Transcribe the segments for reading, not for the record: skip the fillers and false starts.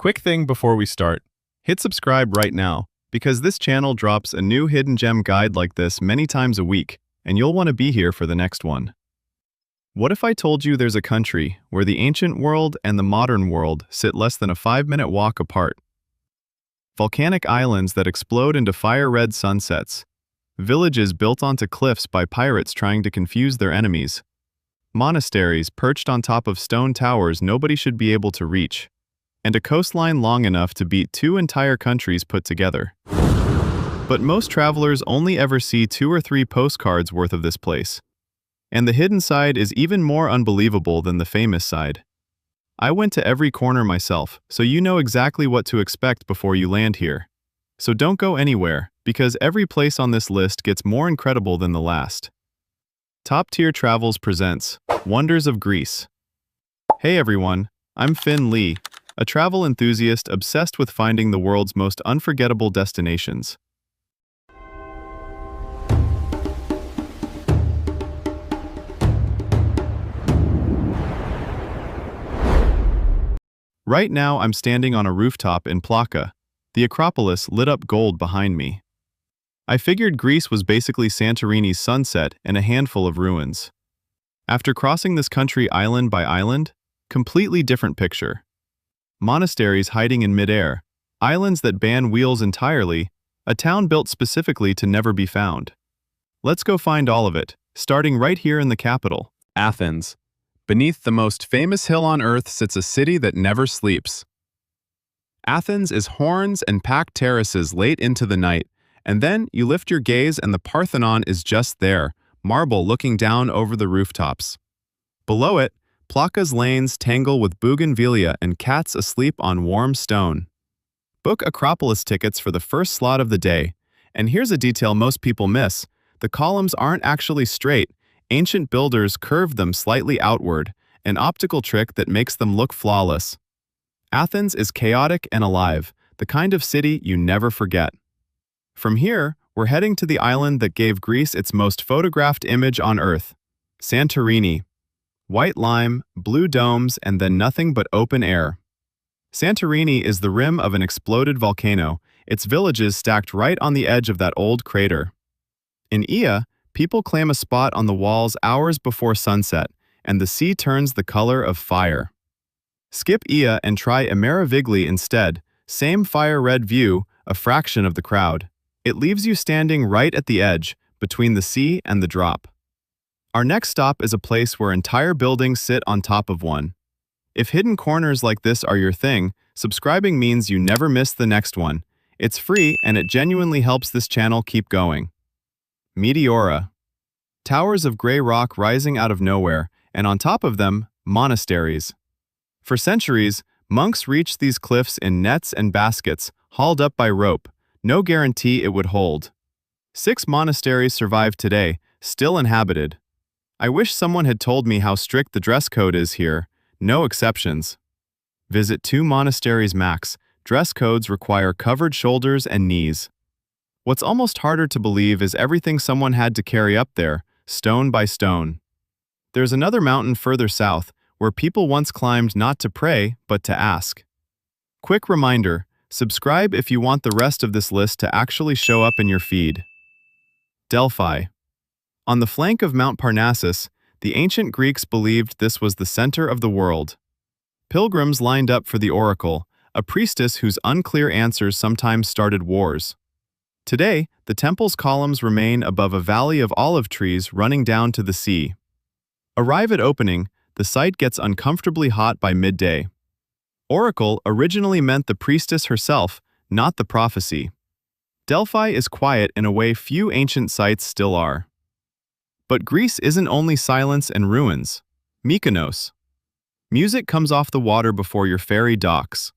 Quick thing before we start, hit subscribe right now, because this channel drops a new hidden gem guide like this many times a week, and you'll want to be here for the next one. What if I told you there's a country where the ancient world and the modern world sit less than a 5-minute walk apart? Volcanic islands that explode into fire-red sunsets, villages built onto cliffs by pirates trying to confuse their enemies, monasteries perched on top of stone towers nobody should be able to reach, and a coastline long enough to beat 2 entire countries put together. But most travelers only ever see 2 or 3 postcards worth of this place. And the hidden side is even more unbelievable than the famous side. I went to every corner myself, so you know exactly what to expect before you land here. So don't go anywhere, because every place on this list gets more incredible than the last. Top Tier Travels presents Wonders of Greece. Hey everyone, I'm Finn Lee, a travel enthusiast obsessed with finding the world's most unforgettable destinations. Right now I'm standing on a rooftop in Plaka, the Acropolis lit up gold behind me. I figured Greece was basically Santorini's sunset and a handful of ruins. After crossing this country island by island, completely different picture. Monasteries hiding in midair, islands that ban wheels entirely, a town built specifically to never be found. Let's go find all of it, starting right here in the capital, Athens. Beneath the most famous hill on earth sits a city that never sleeps. Athens is horns and packed terraces late into the night, and then you lift your gaze and the Parthenon is just there, marble looking down over the rooftops. Below it, Plaka's lanes tangle with bougainvillea and cats asleep on warm stone. Book Acropolis tickets for the first slot of the day, and here's a detail most people miss. The columns aren't actually straight. Ancient builders curved them slightly outward, an optical trick that makes them look flawless. Athens is chaotic and alive, the kind of city you never forget. From here, we're heading to the island that gave Greece its most photographed image on Earth, Santorini. White lime, blue domes, and then nothing but open air. Santorini is the rim of an exploded volcano, its villages stacked right on the edge of that old crater. In Ia, people claim a spot on the walls hours before sunset, and the sea turns the color of fire. Skip Ia and try Emeravigli instead, same fire-red view, a fraction of the crowd. It leaves you standing right at the edge, between the sea and the drop. Our next stop is a place where entire buildings sit on top of one. If hidden corners like this are your thing, subscribing means you never miss the next one. It's free and it genuinely helps this channel keep going. Midair. Towers of gray rock rising out of nowhere, and on top of them, monasteries. For centuries, monks reached these cliffs in nets and baskets, hauled up by rope, no guarantee it would hold. 6 monasteries survive today, still inhabited. I wish someone had told me how strict the dress code is here, no exceptions. Visit 2 monasteries max, dress codes require covered shoulders and knees. What's almost harder to believe is everything someone had to carry up there, stone by stone. There's another mountain further south, where people once climbed not to pray, but to ask. Quick reminder, subscribe if you want the rest of this list to actually show up in your feed. Delphi. On the flank of Mount Parnassus, the ancient Greeks believed this was the center of the world. Pilgrims lined up for the oracle, a priestess whose unclear answers sometimes started wars. Today, the temple's columns remain above a valley of olive trees running down to the sea. Arrive at opening, the site gets uncomfortably hot by midday. Oracle originally meant the priestess herself, not the prophecy. Delphi is quiet in a way few ancient sites still are. But Greece isn't only silence and ruins. Mykonos. Music comes off the water before your ferry docks.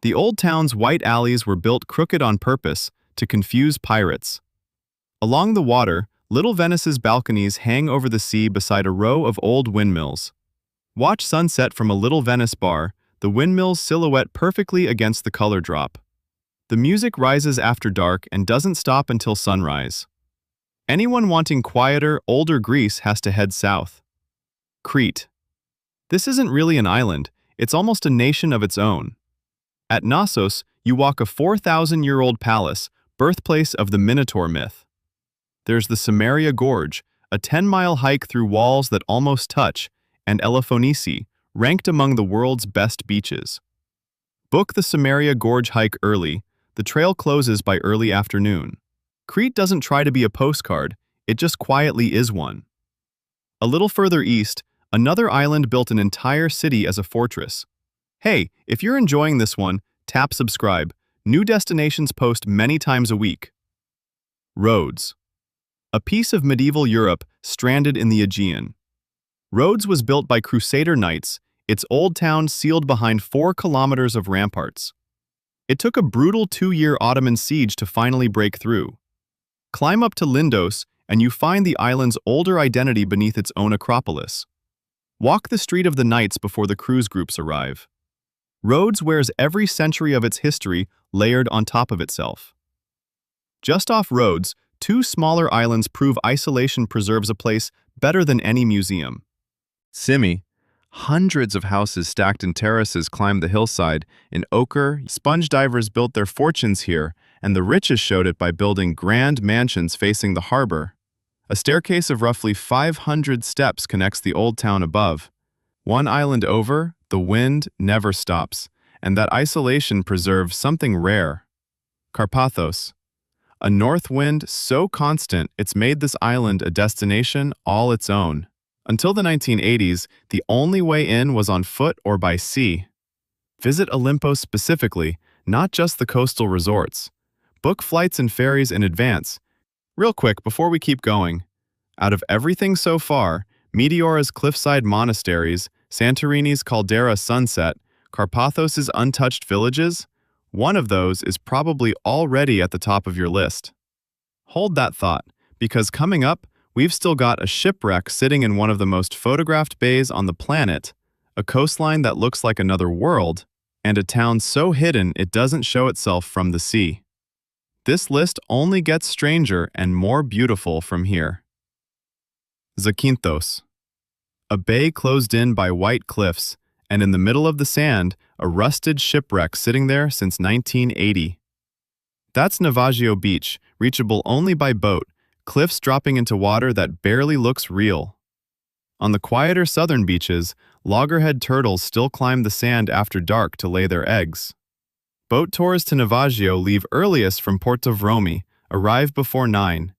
The old town's white alleys were built crooked on purpose to confuse pirates. Along the water, Little Venice's balconies hang over the sea beside a row of old windmills. Watch sunset from a Little Venice bar, the windmills silhouette perfectly against the color drop. The music rises after dark and doesn't stop until sunrise. Anyone wanting quieter, older Greece has to head south. Crete. This isn't really an island, it's almost a nation of its own. At Knossos, you walk a 4,000-year-old palace, birthplace of the Minotaur myth. There's the Samaria Gorge, a 10-mile hike through walls that almost touch, and Elefonici, ranked among the world's best beaches. Book the Samaria Gorge hike early. The trail closes by early afternoon. Crete doesn't try to be a postcard, it just quietly is one. A little further east, another island built an entire city as a fortress. Hey, if you're enjoying this one, tap subscribe. New destinations post many times a week. Rhodes. A piece of medieval Europe stranded in the Aegean. Rhodes was built by Crusader knights, its old town sealed behind 4 kilometers of ramparts. It took a brutal 2-year Ottoman siege to finally break through. Climb up to Lindos, and you find the island's older identity beneath its own acropolis. Walk the street of the knights before the cruise groups arrive. Rhodes wears every century of its history layered on top of itself. Just off Rhodes, 2 smaller islands prove isolation preserves a place better than any museum. Simi. Hundreds of houses stacked in terraces climb the hillside. In ochre, sponge divers built their fortunes here, and the richest showed it by building grand mansions facing the harbor. A staircase of roughly 500 steps connects the old town above. One island over, the wind never stops, and that isolation preserves something rare. Carpathos. A north wind so constant it's made this island a destination all its own. Until the 1980s, the only way in was on foot or by sea. Visit Olympos specifically, not just the coastal resorts. Book flights and ferries in advance. Real quick, before we keep going, out of everything so far, Midair's cliffside monasteries, Santorini's caldera sunset, Carpathos' untouched villages, one of those is probably already at the top of your list. Hold that thought, because coming up, we've still got a shipwreck sitting in one of the most photographed bays on the planet, a coastline that looks like another world, and a town so hidden it doesn't show itself from the sea. This list only gets stranger and more beautiful from here. Zakynthos. A bay closed in by white cliffs, and in the middle of the sand, a rusted shipwreck sitting there since 1980. That's Navajo Beach, reachable only by boat, cliffs dropping into water that barely looks real. On the quieter southern beaches, loggerhead turtles still climb the sand after dark to lay their eggs. Boat tours to Navajo leave earliest from Porto Vromi, arrive before 9.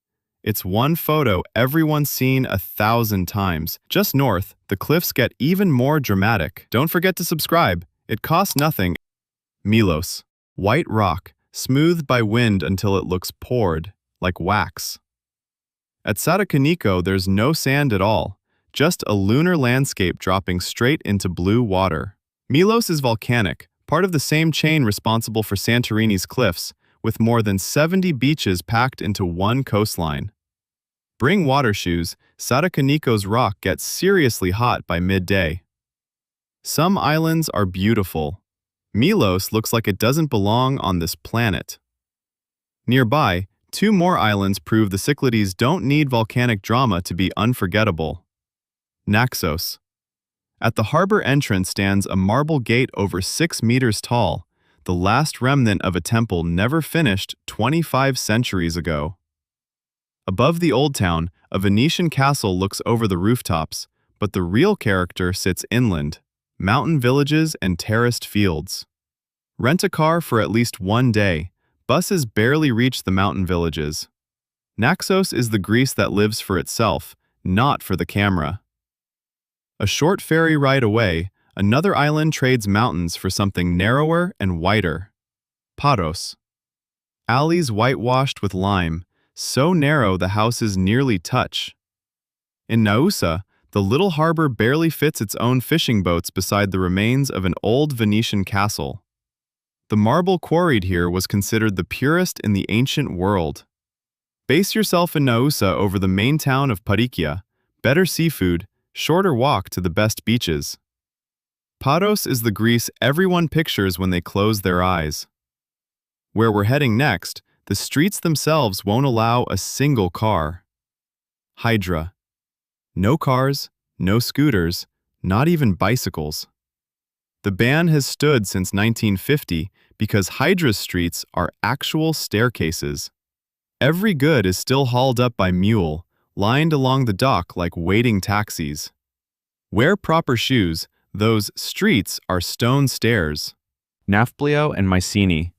It's one photo everyone's seen 1,000 times. Just north, the cliffs get even more dramatic. Don't forget to subscribe. It costs nothing. Milos. White rock, smoothed by wind until it looks poured, like wax. At Satakaniko, there's no sand at all, just a lunar landscape dropping straight into blue water. Milos is volcanic, part of the same chain responsible for Santorini's cliffs, with more than 70 beaches packed into one coastline. Bring water shoes, Satakaniko's rock gets seriously hot by midday. Some islands are beautiful. Milos looks like it doesn't belong on this planet. Nearby, 2 more islands prove the Cyclades don't need volcanic drama to be unforgettable. Naxos. At the harbor entrance stands a marble gate over 6 meters tall, the last remnant of a temple never finished 25 centuries ago. Above the old town, a Venetian castle looks over the rooftops, but the real character sits inland, mountain villages and terraced fields. Rent a car for at least one day. Buses barely reach the mountain villages. Naxos is the Greece that lives for itself, not for the camera. A short ferry ride away, another island trades mountains for something narrower and whiter. Paros. Alleys whitewashed with lime, so narrow the houses nearly touch. In Naousa, the little harbor barely fits its own fishing boats beside the remains of an old Venetian castle. The marble quarried here was considered the purest in the ancient world. Base yourself in Naousa over the main town of Parikia, better seafood, shorter walk to the best beaches. Paros is the Greece everyone pictures when they close their eyes. Where we're heading next, the streets themselves won't allow a single car. Hydra. No cars, no scooters, not even bicycles. The ban has stood since 1950, because Hydra's streets are actual staircases. Every good is still hauled up by mule, lined along the dock like waiting taxis. Wear proper shoes, those streets are stone stairs. Nafplio and Mycenae.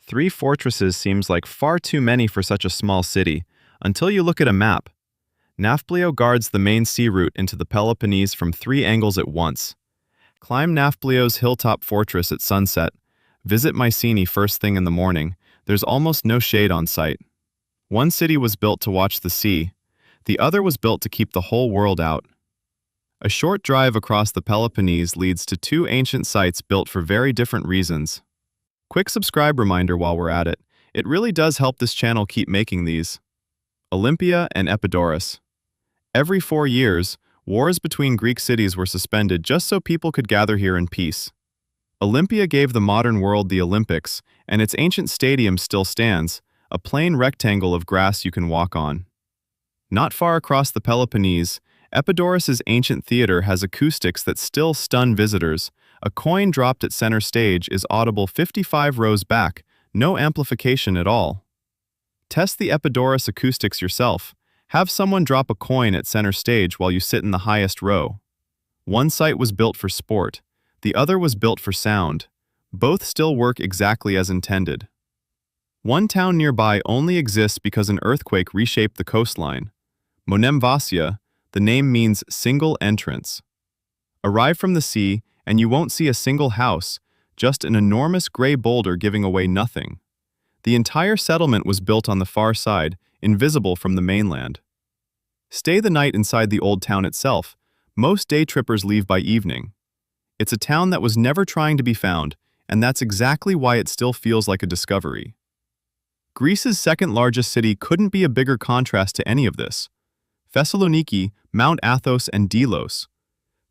3 fortresses seems like far too many for such a small city, until you look at a map. Nafplio guards the main sea route into the Peloponnese from 3 angles at once. Climb Nafplio's hilltop fortress at sunset. Visit Mycenae first thing in the morning. There's almost no shade on site. One city was built to watch the sea. The other was built to keep the whole world out. A short drive across the Peloponnese leads to 2 ancient sites built for very different reasons. Quick subscribe reminder while we're at it. It really does help this channel keep making these. Olympia and Epidaurus. Every 4 years, wars between Greek cities were suspended just so people could gather here in peace. Olympia gave the modern world the Olympics, and its ancient stadium still stands, a plain rectangle of grass you can walk on. Not far across the Peloponnese, Epidaurus's ancient theater has acoustics that still stun visitors. A coin dropped at center stage is audible 55 rows back, no amplification at all. Test the Epidaurus acoustics yourself. Have someone drop a coin at center stage while you sit in the highest row. One site was built for sport, the other was built for sound. Both still work exactly as intended. One town nearby only exists because an earthquake reshaped the coastline. Monemvasia, the name means single entrance. Arrive from the sea, and you won't see a single house, just an enormous gray boulder giving away nothing. The entire settlement was built on the far side, invisible from the mainland. Stay the night inside the old town itself. Most day trippers leave by evening. It's a town that was never trying to be found, and that's exactly why it still feels like a discovery. Greece's second largest city couldn't be a bigger contrast to any of this. Thessaloniki, Mount Athos, and Delos.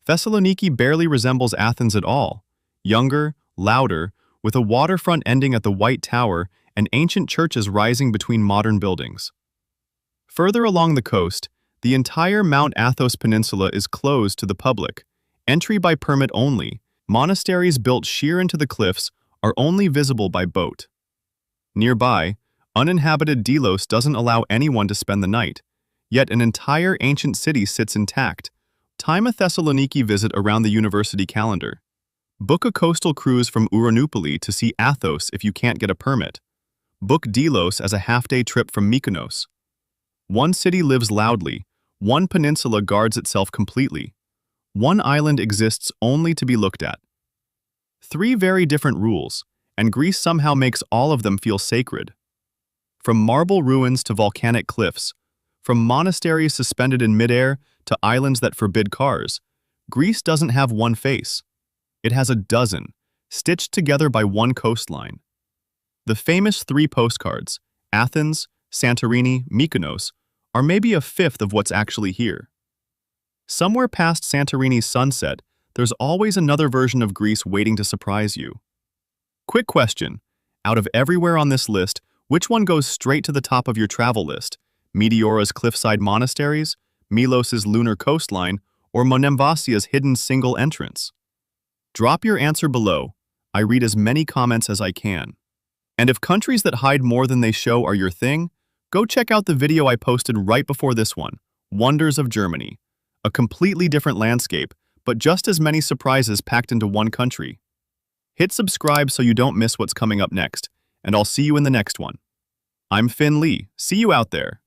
Thessaloniki barely resembles Athens at all. Younger, louder, with a waterfront ending at the White Tower and ancient churches rising between modern buildings. Further along the coast, the entire Mount Athos peninsula is closed to the public. Entry by permit only. Monasteries built sheer into the cliffs are only visible by boat. Nearby, uninhabited Delos doesn't allow anyone to spend the night, yet an entire ancient city sits intact. Time a Thessaloniki visit around the university calendar. Book a coastal cruise from Ouronoupoli to see Athos if you can't get a permit. Book Delos as a half-day trip from Mykonos. One city lives loudly, one peninsula guards itself completely. One island exists only to be looked at. 3 very different rules, and Greece somehow makes all of them feel sacred. From marble ruins to volcanic cliffs, from monasteries suspended in midair to islands that forbid cars, Greece doesn't have one face. It has a dozen, stitched together by one coastline. The famous 3 postcards, Athens, Santorini, Mykonos, are maybe a fifth of what's actually here. Somewhere past Santorini's sunset, there's always another version of Greece waiting to surprise you. Quick question. Out of everywhere on this list, which one goes straight to the top of your travel list? Midair's cliffside monasteries, Milos's lunar coastline, or Monemvasia's hidden single entrance? Drop your answer below. I read as many comments as I can. And if countries that hide more than they show are your thing, go check out the video I posted right before this one, Wonders of Germany. A completely different landscape, but just as many surprises packed into one country. Hit subscribe so you don't miss what's coming up next, and I'll see you in the next one. I'm Finn Lee. See you out there.